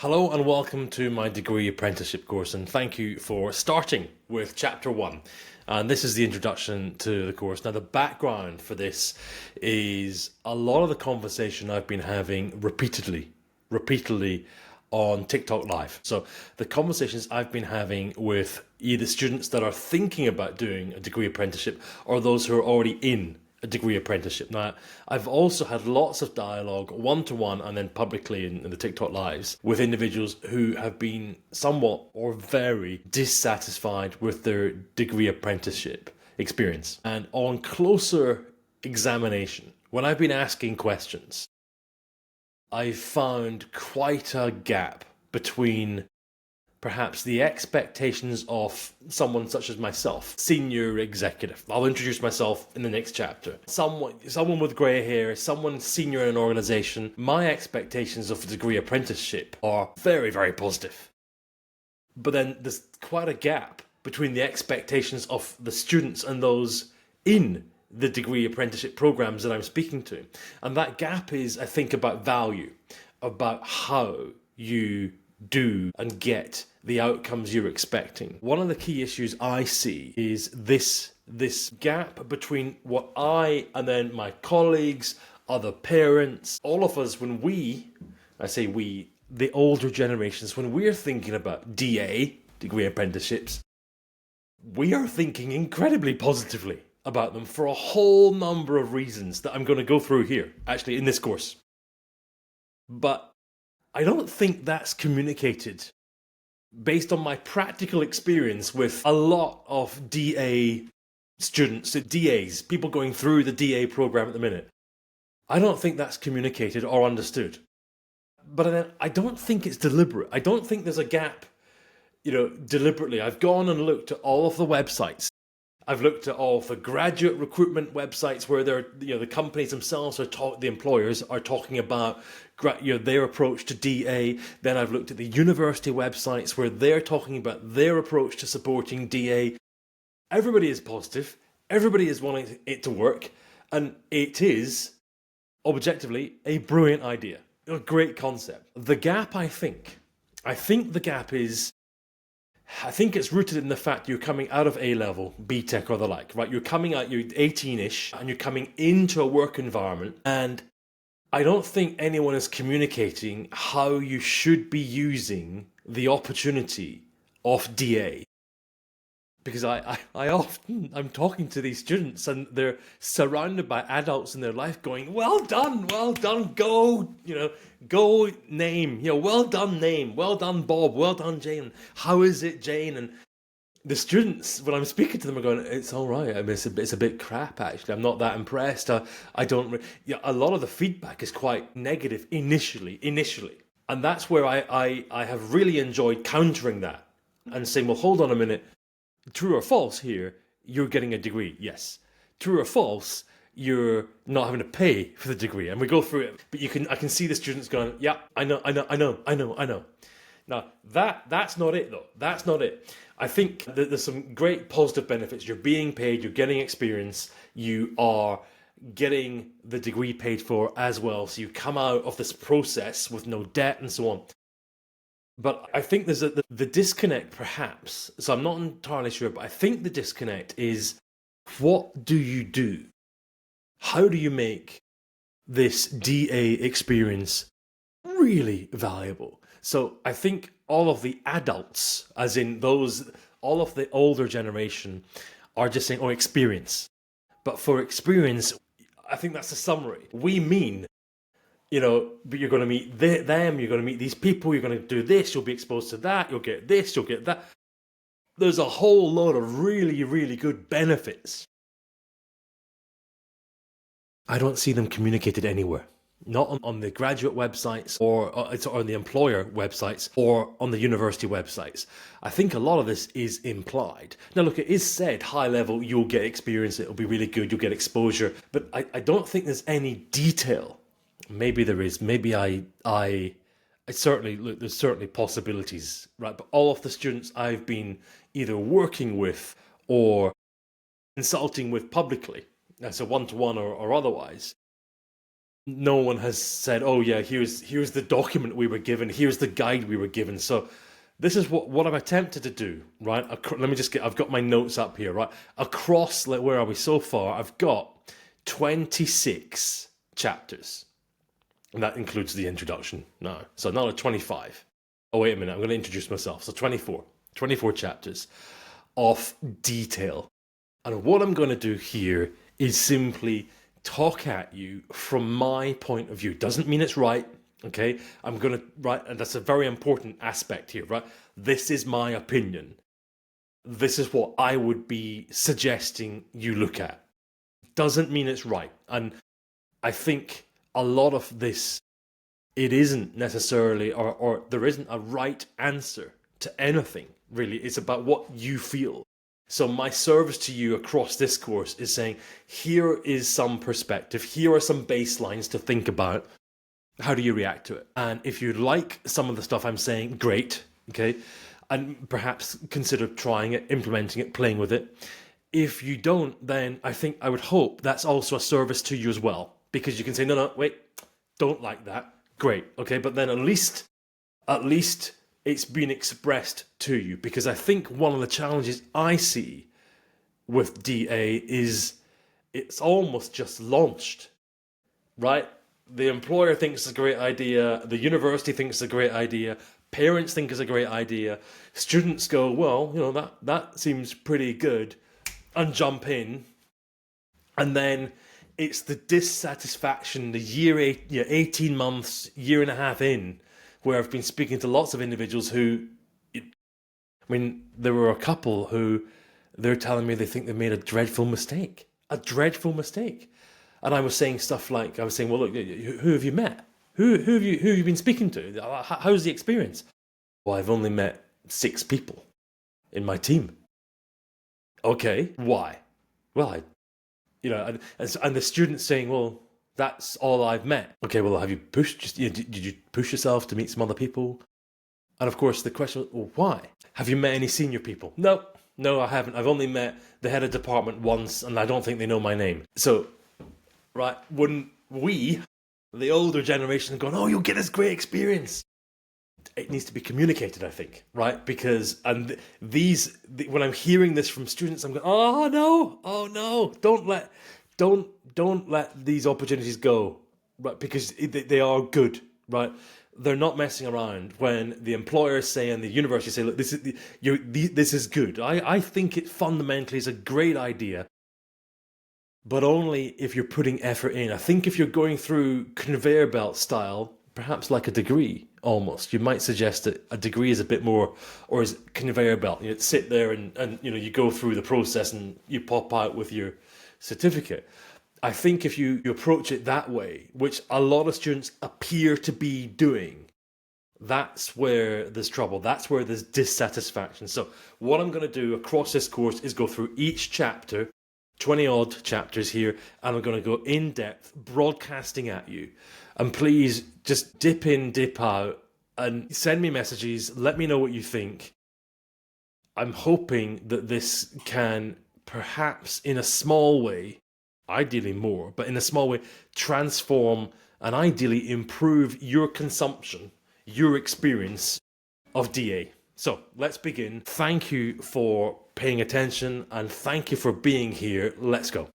Hello and welcome to my Degree Apprenticeship course, and thank you for starting with Chapter 1. And this is the introduction to the course. Now, the background for this is a lot of the conversation I've been having repeatedly on TikTok Live. So, the conversations I've been having with either students that are thinking about doing a degree apprenticeship or those who are already in a degree apprenticeship. Now, I've also had lots of dialogue, one-to-one and then publicly in the TikTok lives, with individuals who have been somewhat or very dissatisfied with their degree apprenticeship experience. And on closer examination, when I've been asking questions, I've found quite a gap between perhaps the expectations of someone such as myself, senior executive. I'll introduce myself in the next chapter. Someone with grey hair, someone senior in an organization. My expectations of a degree apprenticeship are very, very positive. But then there's quite a gap between the expectations of the students and those in the degree apprenticeship programs that I'm speaking to. And that gap is, I think, about value, about how you do and get the outcomes you're expecting. One of the key issues I see is this gap between what I and then my colleagues, other parents, all of us, when I say we, the older generations, when we're thinking about DA, degree apprenticeships, we are thinking incredibly positively about them for a whole number of reasons that I'm going to go through here, actually, in this course. But I don't think that's communicated based on my practical experience with a lot of DA students, DAs, people going through the DA program at the minute. I don't think that's communicated or understood. But I don't think it's deliberate. I don't think there's a gap, deliberately. I've gone and looked at all of the websites. I've looked at all of the graduate recruitment websites where the companies themselves the employers are talking about their approach to DA. Then I've looked at the university websites where they're talking about their approach to supporting DA. Everybody is positive. Everybody is wanting it to work, and it is objectively a brilliant idea, a great concept. The gap, I think the gap is. I think it's rooted in the fact you're coming out of A-level, BTEC or the like, right? You're coming out, you're 18-ish, and you're coming into a work environment, and I don't think anyone is communicating how you should be using the opportunity of DA. Because I'm talking to these students and they're surrounded by adults in their life going, well done, go, go name, well done name, well done Bob, well done Jane, how is it Jane? And the students, when I'm speaking to them, are going, it's all right, I mean, it's a bit crap actually, I'm not that impressed, I don't, a lot of the feedback is quite negative initially. And that's where I have really enjoyed countering that and saying, well, hold on a minute, true or false here, you're getting a degree, yes. True or false, you're not having to pay for the degree. And we go through it, but I can see the students going, yeah, I know. Now, that's not it though. That's not it. I think that there's some great positive benefits. You're being paid, you're getting experience, you are getting the degree paid for as well. So you come out of this process with no debt and so on. But I think there's the disconnect, perhaps. So I'm not entirely sure, but I think the disconnect is, what do you do? How do you make this DA experience really valuable? So I think all of the adults, as in all of the older generation, are just saying, oh, experience. But for experience, I think that's the summary. We mean, but you're going to meet them, you're going to meet these people, you're going to do this, you'll be exposed to that, you'll get this, you'll get that. There's a whole lot of really, really good benefits. I don't see them communicated anywhere. Not on the graduate websites or on the employer websites or on the university websites. I think a lot of this is implied. Now look, it is said high level, you'll get experience, it'll be really good, you'll get exposure, but I don't think there's any detail. Maybe there is. Maybe I certainly look. There's certainly possibilities, right? But all of the students I've been either working with or consulting with publicly, so one-to-one or otherwise, No one has said, "Oh yeah, here's the document we were given, here's the guide we were given." So this is what I'm attempted to do, right? Let me just get. I've got my notes up here, right? Across, like, where are we so far? I've got 26 chapters, and that includes the introduction. No, so another 25. Oh wait a minute, I'm going to introduce myself. So 24 chapters of detail, and what I'm going to do here is simply talk at you from my point of view. Doesn't mean it's right, okay? I'm going to, right, and that's a very important aspect here, right? This is my opinion. This is what I would be suggesting you look at. Doesn't mean it's right. And I think a lot of this, it isn't necessarily, or there isn't a right answer to anything, really. It's about what you feel. So my service to you across this course is saying, here is some perspective, here are some baselines to think about. How do you react to it? And if you like some of the stuff I'm saying, great, okay? And perhaps consider trying it, implementing it, playing with it. If you don't, then I would hope that's also a service to you as well. Because you can say, no, wait, don't like that. Great, okay? But then at least it's been expressed to you, because I think one of the challenges I see with DA is it's almost just launched, right? The employer thinks it's a great idea, the university thinks it's a great idea, parents think it's a great idea, students go, well, that seems pretty good, and jump in, and then it's the dissatisfaction, the 18 months, year and a half in, where I've been speaking to lots of individuals who, there were a couple who they're telling me they think they made a dreadful mistake. And I was saying stuff like, well, look, who have you met? Who have you been speaking to? How's the experience? Well, I've only met 6 people in my team. Okay, why? Well, and the student's saying, well, that's all I've met. Okay, well, have you pushed? Did you push yourself to meet some other people? And of course, the question, well, why? Have you met any senior people? No, I haven't. I've only met the head of department once, and I don't think they know my name. So, right, wouldn't we, the older generation, going, oh, you'll get this great experience? It needs to be communicated, I think, right? Because, and when I'm hearing this from students, I'm going, oh no, don't let these opportunities go, right? Because they are good, right? They're not messing around. When the employers say and the university say, look, this is good. I think it fundamentally is a great idea, but only if you're putting effort in. I think if you're going through conveyor belt style, perhaps like a degree almost, you might suggest that a degree is a bit more, or is conveyor belt. You sit there and you go through the process and you pop out with your certificate. I think if you approach it that way, which a lot of students appear to be doing, that's where there's trouble. That's where there's dissatisfaction. So what I'm going to do across this course is go through each chapter, 20 odd chapters here, and I'm going to go in depth, broadcasting at you. And please just dip in, dip out, and send me messages. Let me know what you think. I'm hoping that this can perhaps in a small way, ideally more, but in a small way, transform and ideally improve your consumption, your experience of DA. So let's begin. Thank you for paying attention and thank you for being here. Let's go.